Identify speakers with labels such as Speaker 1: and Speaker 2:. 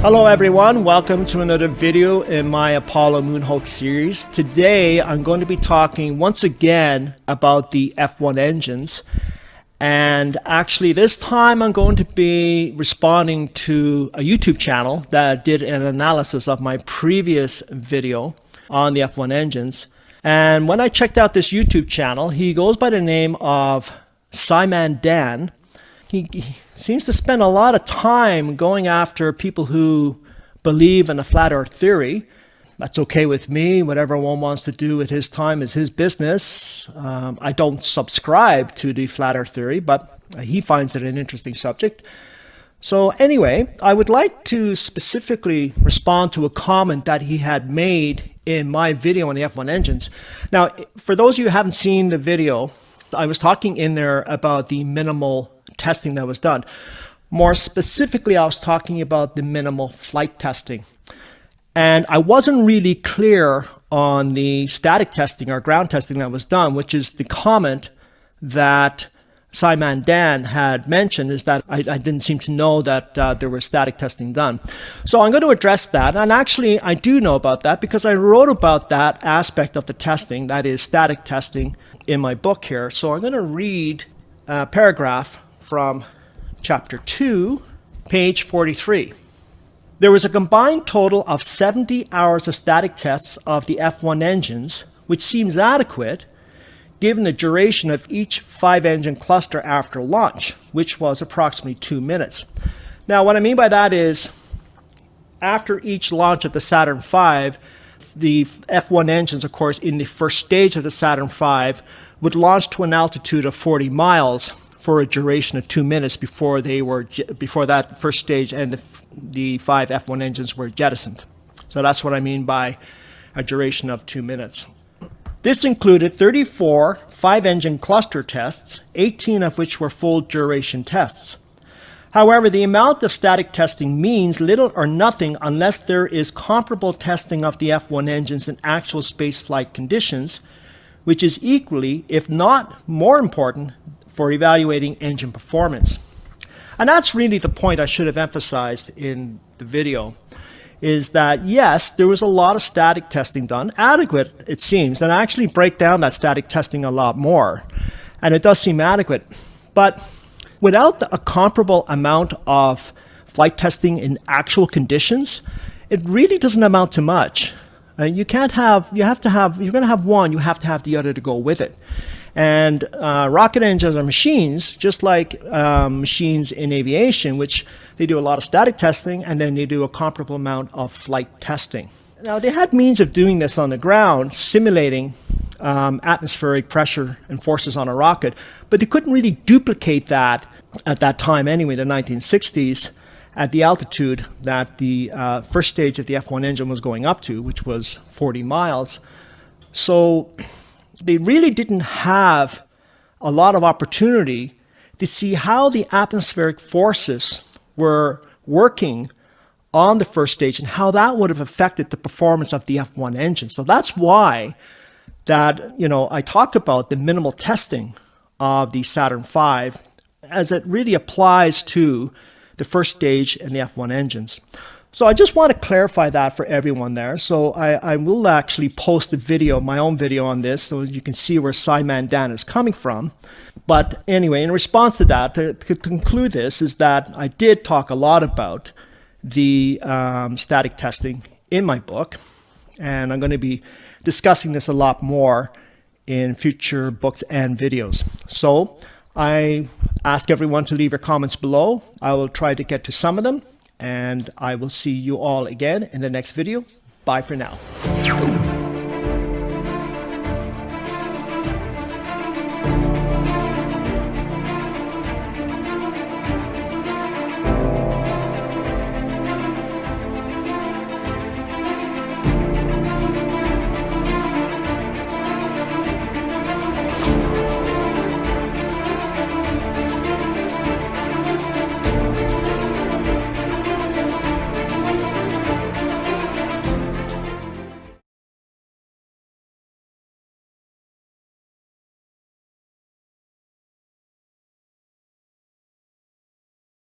Speaker 1: Hello everyone, welcome to another video in my Apollo Moonhawk series. Today I'm going to be talking once again about the F1 engines, and actually this time I'm going to be responding to a YouTube channel that did an analysis of my previous video on the F1 engines. And when I checked out this YouTube channel, he goes by the name of Scimandan. He seems to spend a lot of time going after people who believe in the flat earth theory. That's okay with me. Whatever one wants to do with his time is his business. I don't subscribe to the flat earth theory, but he finds it an interesting subject. So anyway, I would like to specifically respond to a comment that he had made in my video on the F1 engines. Now, for those of you who haven't seen the video, I was talking in there about the minimal testing that was done. More specifically, I was talking about the minimal flight testing. And I wasn't really clear on the static testing or ground testing that was done, which is the comment that Scimandan had mentioned, is that I didn't seem to know that there was static testing done. So I'm going to address that. And actually, I do know about that because I wrote about that aspect of the testing, that is static testing, in my book here. So I'm going to read a paragraph from chapter 2, page 43. There was a combined total of 70 hours of static tests of the F1 engines, which seems adequate given the duration of each 5-engine cluster after launch, which was approximately 2 minutes. Now, what I mean by that is, after each launch of the Saturn V, the F1 engines, of course, in the first stage of the Saturn V, would launch to an altitude of 40 miles for a duration of 2 minutes before that first stage and the 5 F1 engines were jettisoned. So that's what I mean by a duration of 2 minutes. This included 34 5-engine cluster tests, 18 of which were full duration tests. However, the amount of static testing means little or nothing unless there is comparable testing of the F1 engines in actual spaceflight conditions, which is equally, if not more important, for evaluating engine performance. And that's really the point I should have emphasized in the video, is that yes, there was a lot of static testing done, adequate it seems, and I actually break down that static testing a lot more, and it does seem adequate. But without a comparable amount of flight testing in actual conditions, it really doesn't amount to much. You're going to have one, you have to have the other to go with it. And rocket engines are machines, just like machines in aviation, which they do a lot of static testing and then they do a comparable amount of flight testing. Now, they had means of doing this on the ground, simulating atmospheric pressure and forces on a rocket, but they couldn't really duplicate that at that time anyway, the 1960s, at the altitude that the first stage of the F1 engine was going up to, which was 40 miles. So they really didn't have a lot of opportunity to see how the atmospheric forces were working on the first stage and how that would have affected the performance of the F1 engine. So that's why that, I talk about the minimal testing of the Saturn V as it really applies to the first stage and the F1 engines. So I just want to clarify that for everyone there. So I will actually post a video, my own video on this, so you can see where Scimandan is coming from. But anyway, in response to that, to conclude this, is that I did talk a lot about the static testing in my book. And I'm going to be discussing this a lot more in future books and videos. So I ask everyone to leave your comments below. I will try to get to some of them. And I will see you all again in the next video. Bye for now.